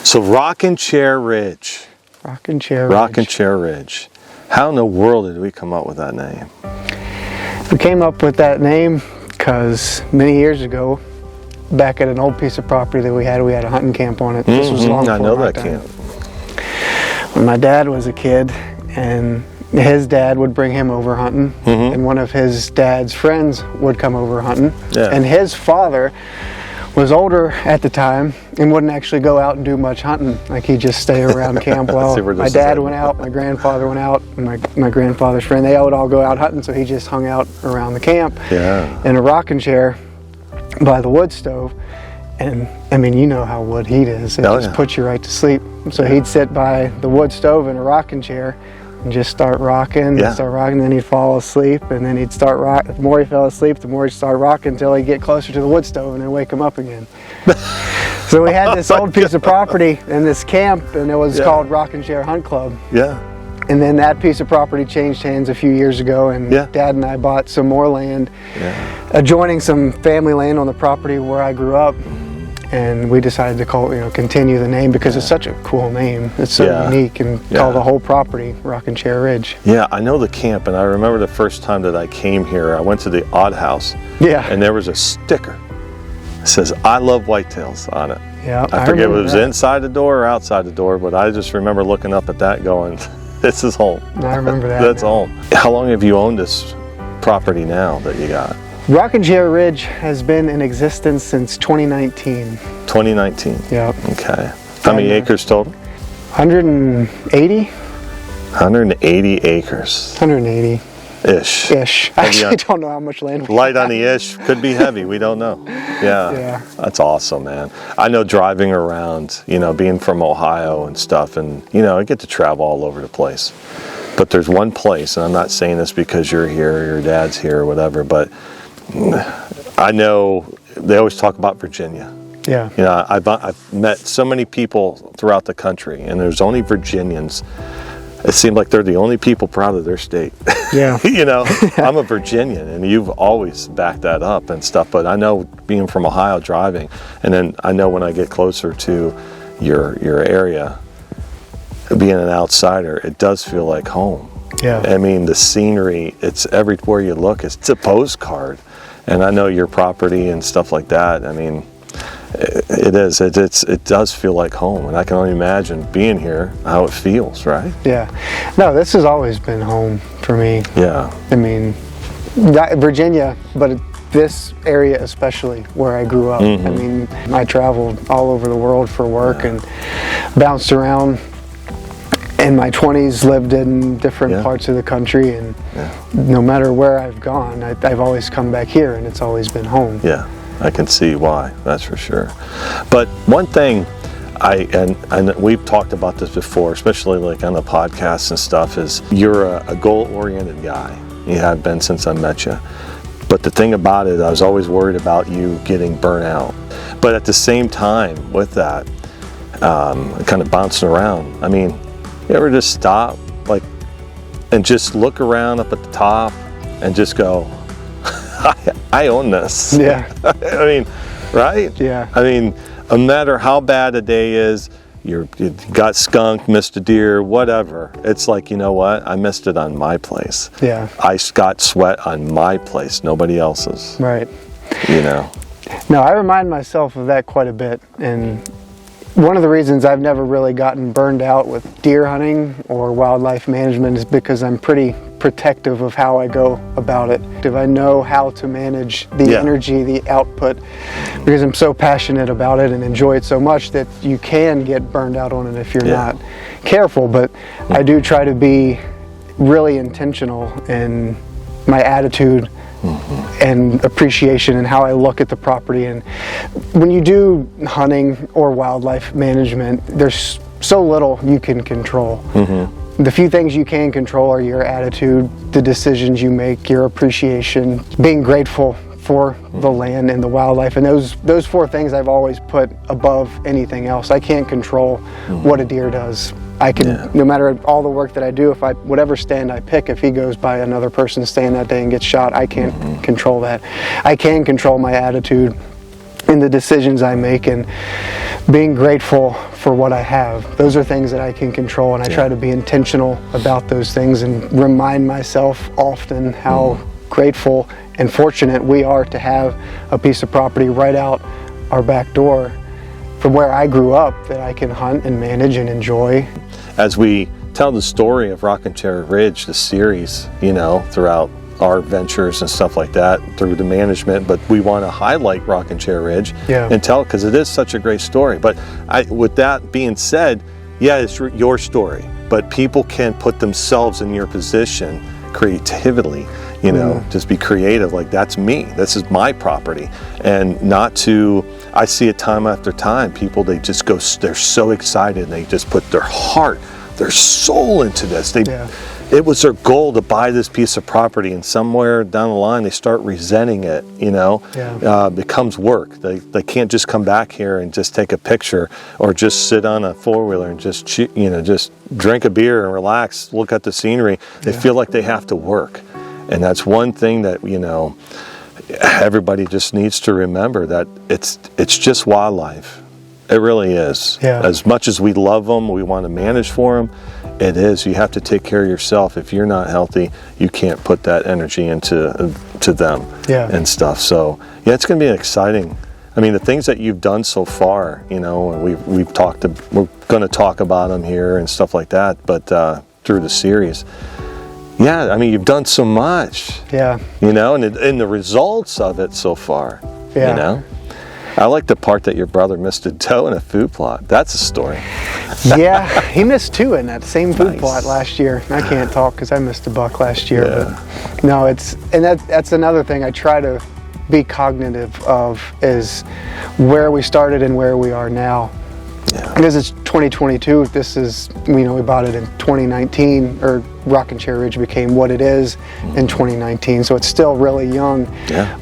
So Rockin Chair Ridge. Rockin Chair Ridge. Rockin Chair Ridge. How in the world did we come up with that name? We came up with that name because many years ago, back at an old piece of property that we had a hunting camp on it. This was long I before know my that time. camp. When my dad was a kid, and his dad would bring him over hunting, and one of his dad's friends would come over hunting, and his father was older at the time and wouldn't actually go out and do much hunting. Like, he'd just stay around camp. Well, my dad went out, my grandfather went out, and my grandfather's friend, they would all go out hunting, so he just hung out around the camp in a rocking chair by the wood stove. And I mean, you know how wood heat is. It just puts you right to sleep. So he'd sit by the wood stove in a rocking chair and just start rocking, then he'd fall asleep, and then he'd start rocking. The more he fell asleep, the more he'd start rocking until he'd get closer to the wood stove and then wake him up again. So we had this old piece of property in this camp, and it was called Rockin Chair Hunt Club. And then that piece of property changed hands a few years ago, and Dad and I bought some more land adjoining some family land on the property where I grew up. And we decided to call it, continue the name because it's such a cool name. It's so unique, and call the whole property Rockin Chair Ridge. Yeah, I know the camp, and I remember the first time that I came here, I went to the Odd House. And there was a sticker that says, "I love whitetails" on it. I forget if it was inside the door or outside the door, but I just remember looking up at that going, this is home. I remember that. That's home. How long have you owned this property now that you got? Rockin Chair Ridge has been in existence since 2019. 2019? Yeah. Okay. How many acres total? 180. 180 acres. 180. Ish. I actually don't know how much land we Light on the ish, could be heavy, we don't know. Yeah. That's awesome, man. I know driving around, being from Ohio and stuff, and I get to travel all over the place. But there's one place, and I'm not saying this because you're here, or your dad's here, or whatever, but I know they always talk about Virginia. I've met so many people throughout the country, and there's only Virginians. It seems like they're the only people proud of their state. I'm a Virginian, and you've always backed that up and stuff, but I know being from Ohio driving, and then I know when I get closer to your area, being an outsider, it does feel like home. I mean, the scenery, it's everywhere you look, it's a postcard. And I know your property and stuff like that, I mean, it does feel like home, and I can only imagine being here, how it feels, right? No, this has always been home for me. I mean, Virginia, but this area especially, where I grew up. I mean, I traveled all over the world for work and bounced around. In my 20s, lived in different parts of the country, and no matter where I've gone, I've always come back here, and it's always been home. I can see why, that's for sure. But one thing, and we've talked about this before, especially like on the podcasts and stuff, is you're a goal-oriented guy. You have been since I met you. But the thing about it, I was always worried about you getting burnt out. But at the same time, with that, kind of bouncing around, I mean, you ever just stop, and just look around up at the top and just go, I own this. I mean, right? I mean, no matter how bad a day is, you got skunked, missed a deer, whatever. It's like, you know what? I missed it on my place. I got sweat on my place, nobody else's. Right. No, I remind myself of that quite a bit, and one of the reasons I've never really gotten burned out with deer hunting or wildlife management is because I'm pretty protective of how I go about it. If I know how to manage the energy, the output, because I'm so passionate about it and enjoy it so much that you can get burned out on it if you're not careful. But I do try to be really intentional in my attitude and appreciation and how I look at the property. And when you do hunting or wildlife management, there's so little you can control. The few things you can control are your attitude, the decisions you make, your appreciation, being grateful for the land and the wildlife, and those four things I've always put above anything else. I can't control what a deer does. I can, no matter all the work that I do, whatever stand I pick, if he goes by another person's stand that day and gets shot, I can't control that. I can control my attitude in the decisions I make, and being grateful for what I have. Those are things that I can control, and I try to be intentional about those things and remind myself often how grateful and fortunate we are to have a piece of property right out our back door from where I grew up that I can hunt and manage and enjoy. As we tell the story of Rockin Chair Ridge, the series, you know, throughout our ventures and stuff like that through the management, but we want to highlight Rockin Chair Ridge and tell, because it is such a great story. But with that being said, yeah, it's your story, but people can put themselves in your position creatively, you know, just be creative. Like, that's me, this is my property. And not to, I see it time after time, people, they just go, they're so excited and they just put their heart, their soul into this. It was their goal to buy this piece of property, and somewhere down the line they start resenting it, you know. It becomes work. They can't just come back here and just take a picture or just sit on a four-wheeler and just, you know, just drink a beer and relax, look at the scenery. They feel like they have to work. And that's one thing that, you know, everybody just needs to remember, that it's just wildlife. It really is. As much as we love them, we want to manage for them, it is. You have to take care of yourself. If you're not healthy, you can't put that energy into them and stuff. So yeah, it's going to be exciting. I mean, the things that you've done so far, you know, and we're going to talk about them here and stuff like that, but through the series, yeah, I mean, you've done so much. You know, and the results of it so far. You know, I like the part that your brother missed a doe in a food plot. That's a story. Yeah, he missed 2 in that same food plot last year. I can't talk because I missed a buck last year. But no, that's another thing I try to be cognitive of, is where we started and where we are now. Because it's 2022. This is, you know, we bought it in 2019, or Rockin Chair Ridge became what it is in 2019. So it's still really young.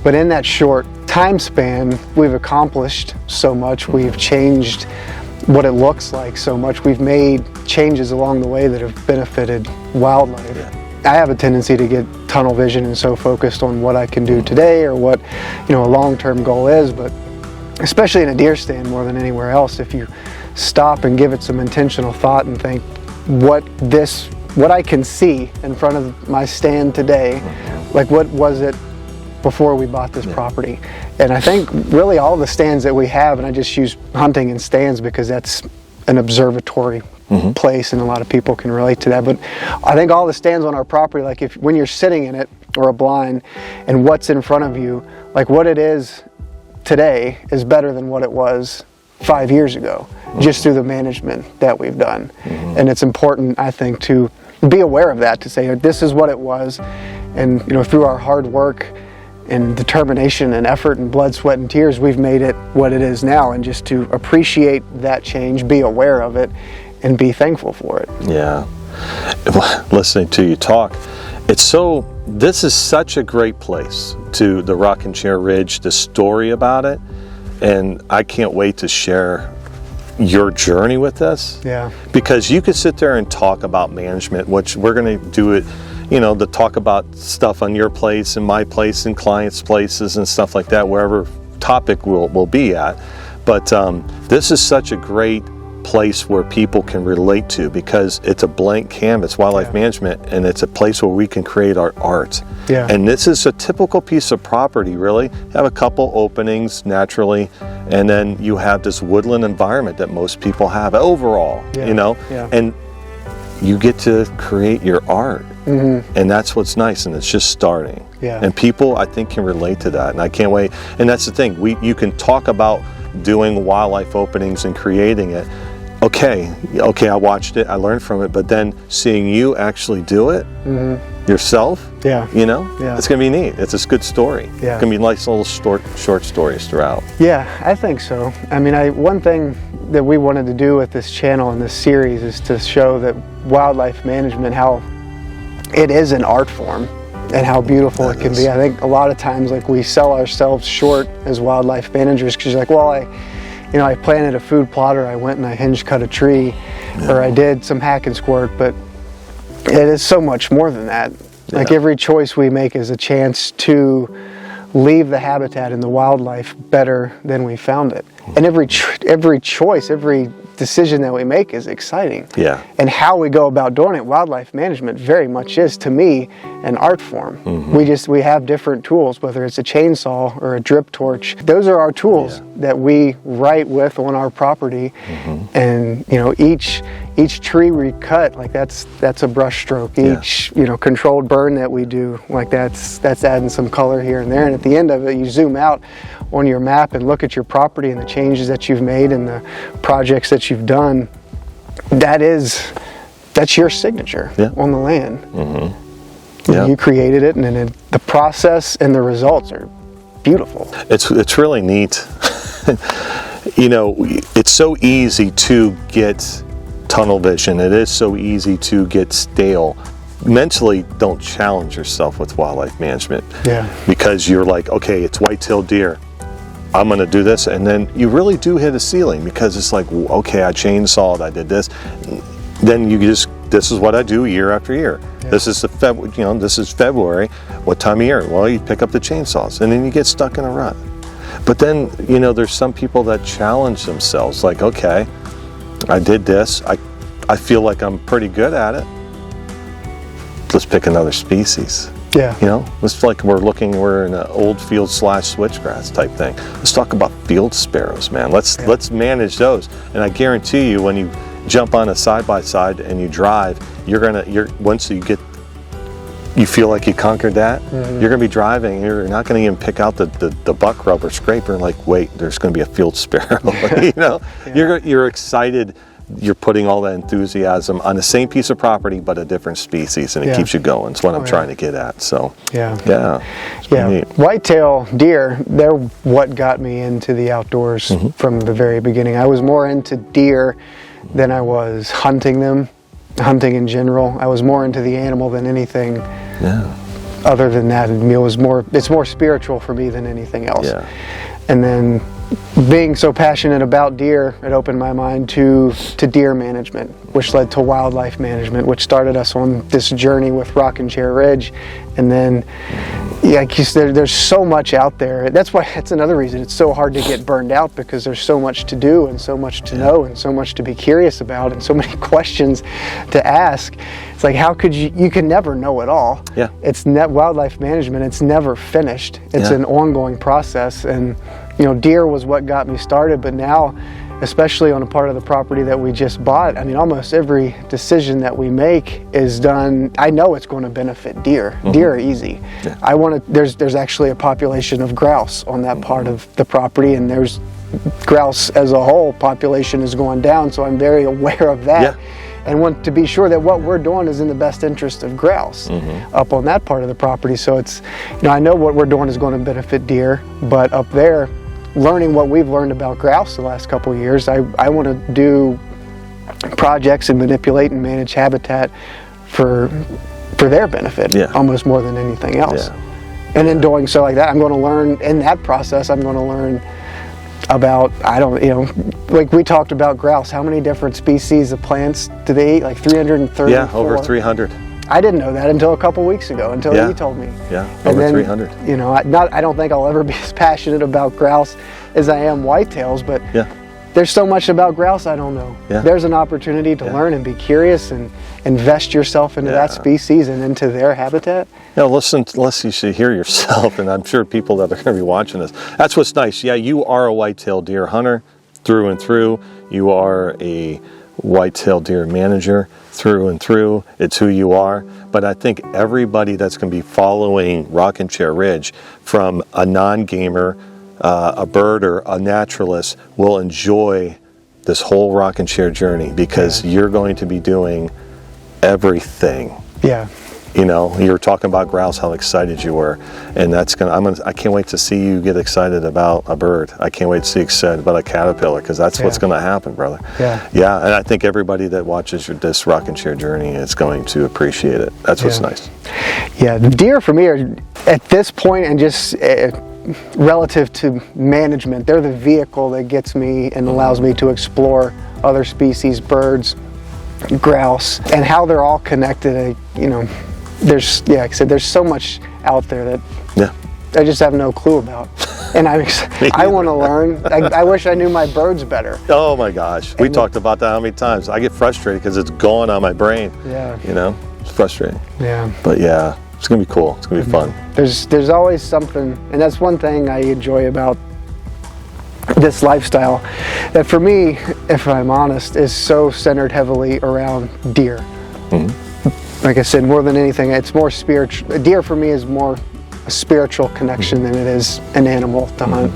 But in that short time span, we've accomplished so much. We've changed what it looks like so much. We've made changes along the way that have benefited wildlife. I have a tendency to get tunnel vision and so focused on what I can do today, or what, you know, a long-term goal is. But especially in a deer stand more than anywhere else, if you stop and give it some intentional thought and think, what I can see in front of my stand today, like what was it before we bought this property? And I think really all the stands that we have, and I just use hunting and stands because that's an observatory place and a lot of people can relate to that, but I think all the stands on our property, like when you're sitting in it or a blind, and what's in front of you, like what it is today is better than what it was 5 years ago, just through the management that we've done. And it's important, I think, to be aware of that, to say this is what it was, and you know, through our hard work and determination and effort and blood, sweat and tears, we've made it what it is now. And just to appreciate that change, be aware of it, and be thankful for it. Listening to you talk, this is such a great place, to the Rockin Chair Ridge, the story about it, and I can't wait to share your journey with this. Because you could sit there and talk about management, which we're going to do it, you know, to talk about stuff on your place and my place and clients' places and stuff like that, wherever topic we'll be at. But this is such a great place where people can relate to, because it's a blank canvas, wildlife management, and it's a place where we can create our art. And this is a typical piece of property, really. You have a couple openings naturally, and then you have this woodland environment that most people have overall, you know, and you get to create your art. And that's what's nice, and it's just starting. And people, I think, can relate to that, and I can't wait. And that's the thing, you can talk about doing wildlife openings and creating it. Okay, I watched it, I learned from it, but then seeing you actually do it yourself, you know, it's gonna be neat. It's a good story. It's gonna be nice little short stories throughout. I think so. I mean, one thing that we wanted to do with this channel and this series is to show that wildlife management, how it is an art form and how beautiful it can be. I think a lot of times, like, we sell ourselves short as wildlife managers, because you're like, well, I planted a food plot, or I went and I hinge cut a tree, or I did some hack and squirt, but it is so much more than that. Like, every choice we make is a chance to leave the habitat and the wildlife better than we found it. And every choice, every decision that we make is exciting. Yeah. And how we go about doing it, wildlife management very much is, to me, an art form. We have different tools, whether it's a chainsaw or a drip torch. Those are our tools that we write with on our property. And each tree we cut, like that's a brush stroke. Each controlled burn that we do, like that's adding some color here and there. And at the end of it, you zoom out on your map and look at your property and the changes that you've made and the projects that you've done. That's your signature on the land. You created it, and then the process and the results are beautiful. It's really neat. It's so easy to get tunnel vision. It is so easy to get stale. Mentally, don't challenge yourself with wildlife management. Because you're like, okay, it's white-tailed deer, I'm going to do this, and then you really do hit a ceiling, because it's like, okay, I chainsawed, I did this. Then this is what I do year after year. This is this is February. What time of year? Well, you pick up the chainsaws, and then you get stuck in a rut. But then, there's some people that challenge themselves, like, okay, I did this. I feel like I'm pretty good at it. Let's pick another species. It's like we're in an old field / switchgrass type thing. Let's talk about field sparrows, man. Let's manage those. And I guarantee you, when you jump on a side-by-side and you drive, once you feel like you conquered that, you're gonna be driving, you're not gonna even pick out the buck rubber scraper and like, wait, there's gonna be a field sparrow. You're excited. You're putting all that enthusiasm on the same piece of property, but a different species, and it keeps you going. It's what I'm trying to get at. So whitetail deer, they're what got me into the outdoors from the very beginning. I was more into deer than I was hunting them, hunting in general. I was more into the animal than anything other than that. It's more spiritual for me than anything else. And then being so passionate about deer, it opened my mind to deer management, which led to wildlife management, which started us on this journey with Rockin Chair Ridge. And then, there's so much out there. That's another reason it's so hard to get burned out, because there's so much to do and so much to know and so much to be curious about and so many questions to ask. It's like, how could you can never know it all. It's wildlife management, it's never finished. It's an ongoing process. And deer was what got me started, but now, especially on a part of the property that we just bought, almost every decision that we make is done, I know it's going to benefit deer. Deer are easy. There's actually a population of grouse on that part of the property, and there's grouse as a whole population is going down, so I'm very aware of that. And want to be sure that what we're doing is in the best interest of grouse up on that part of the property. So it's, I know what we're doing is going to benefit deer, but up there, learning what we've learned about grouse the last couple of years, I want to do projects and manipulate and manage habitat for their benefit, almost more than anything else. And in doing so like that, I'm going to learn, in that process, I'm going to learn about, like we talked about grouse, how many different species of plants do they eat? Like 330? Yeah, over 300. I didn't know that until a couple weeks ago, until you told me. Over 300. I don't think I'll ever be as passionate about grouse as I am whitetails, but there's so much about grouse I don't know. There's an opportunity to learn and be curious and invest yourself into that species and into their habitat. Listen, you should hear yourself, and I'm sure people that are going to be watching this. That's what's nice. You are a whitetail deer hunter through and through. You are a whitetail deer manager through and through. It's who you are. But I think everybody that's going to be following Rockin Chair Ridge, from a non-gamer, a birder, a naturalist, will enjoy this whole Rockin Chair journey, because you're going to be doing everything. You were talking about grouse, how excited you were, and I can't wait to see you get excited about a bird. I can't wait to see you excited about a caterpillar, because that's what's going to happen, brother. And I think everybody that watches this Rockin Chair journey is going to appreciate it. That's what's nice. The deer for me are, at this point, and just relative to management, they're the vehicle that gets me and allows me to explore other species, birds, grouse, and how they're all connected. Like I said, there's so much out there that I just have no clue about. And I want to learn. I wish I knew my birds better. Oh my gosh, we talked about that how many times. I get frustrated because it's going on my brain. Yeah. You know, it's frustrating. Yeah. But yeah, it's gonna be cool. It's gonna be fun. There's always something, and that's one thing I enjoy about this lifestyle, that for me, if I'm honest, is so centered heavily around deer. Mm-hmm. Like I said, more than anything, it's more spiritual. Deer for me is more a spiritual connection than it is an animal to hunt.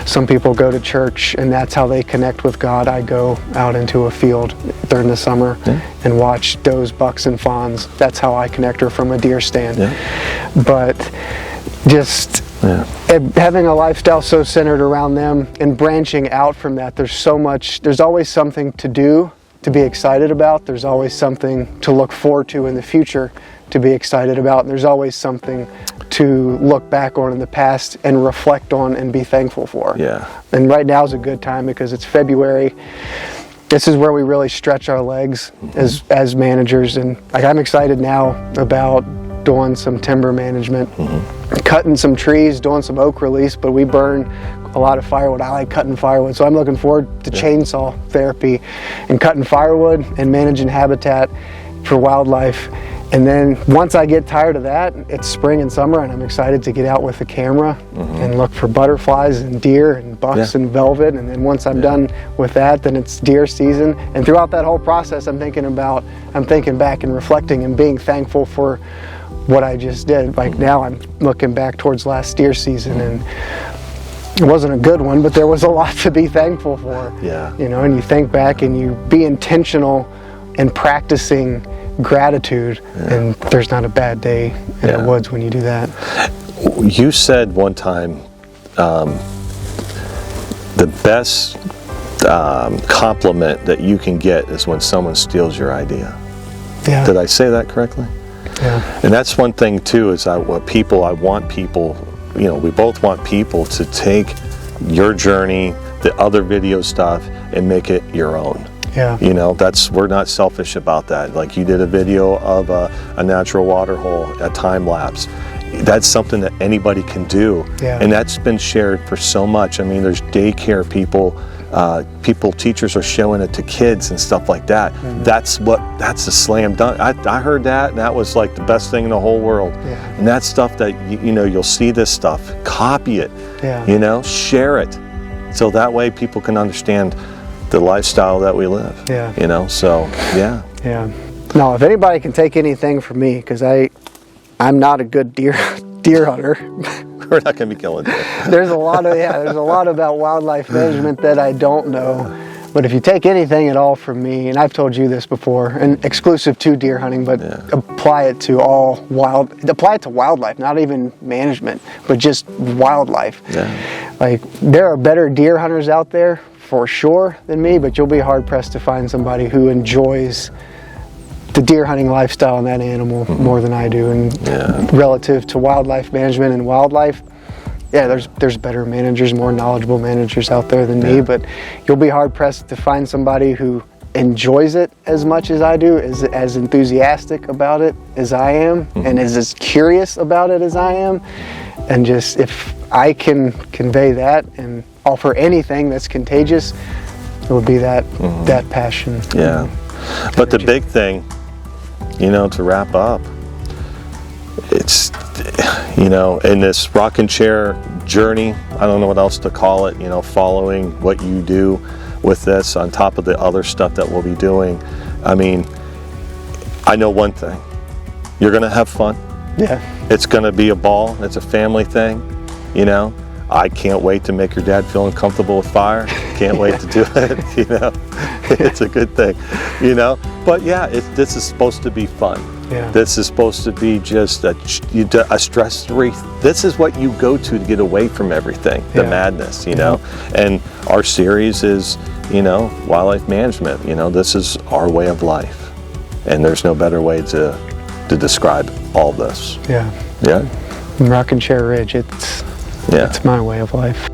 Some people go to church and that's how they connect with God. I go out into a field during the summer and watch does, bucks, and fawns. That's how I connect her from a deer stand. But just having a lifestyle so centered around them and branching out from that, there's always something to do, to be excited about. There's always something to look forward to in the future, to be excited about. And there's always something to look back on in the past and reflect on and be thankful for. And right now is a good time because it's February. This is where we really stretch our legs as managers, and like I'm excited now about doing some timber management, cutting some trees, doing some oak release, but we burn a lot of firewood. I like cutting firewood, so I'm looking forward to chainsaw therapy and cutting firewood and managing habitat for wildlife. And then once I get tired of that, it's spring and summer, and I'm excited to get out with the camera and look for butterflies and deer and bucks and velvet. And then once I'm done with that, then it's deer season. And throughout that whole process, I'm thinking back and reflecting and being thankful for what I just did. Like now I'm looking back towards last deer season, and it wasn't a good one, but there was a lot to be thankful for. You know, and you think back and you be intentional in practicing gratitude, and there's not a bad day in the woods when you do that. You said one time the best compliment that you can get is when someone steals your idea. Did I say that correctly? And that's one thing too, is I want people, you know, we both want people to take your journey, the other video stuff, and make it your own. You know, we're not selfish about that. Like you did a video of a natural water hole, a time lapse. That's something that anybody can do. And that's been shared for so much. I mean, there's daycare people, teachers are showing it to kids and stuff like that. That's a slam dunk. I heard that, and that was like the best thing in the whole world. And that's stuff that, you know, you'll see this stuff, copy it, you know, share it. So that way people can understand the lifestyle that we live. You know, so no, if anybody can take anything from me, because I'm not a good deer hunter. We're not going to be killing deer. There's a lot about wildlife management that I don't know. But if you take anything at all from me, and I've told you this before, and exclusive to deer hunting, but apply it to wildlife, not even management, but just wildlife. Like there are better deer hunters out there for sure than me, but you'll be hard pressed to find somebody who enjoys the deer hunting lifestyle and that animal more than I do. And relative to wildlife management and wildlife, there's better managers, more knowledgeable managers out there than me, but you'll be hard pressed to find somebody who enjoys it as much as I do, is as enthusiastic about it as I am, and is as curious about it as I am. And just if I can convey that and offer anything that's contagious, it would be that passion. But the big thing, you know, to wrap up, it's, you know, in this rocking chair journey, I don't know what else to call it, you know, following what you do with this on top of the other stuff that we'll be doing. I mean, I know one thing, you're gonna have fun. It's gonna be a ball. It's a family thing, you know. I can't wait to make your dad feel uncomfortable with fire. Can't wait to do it, you know. It's a good thing, you know. But this is supposed to be fun. This is supposed to be just a stress-free. This is what you go to get away from everything, the madness, you know. And our series is, you know, wildlife management. You know, this is our way of life, and there's no better way to describe all this. Rockin Chair Ridge, it's my way of life.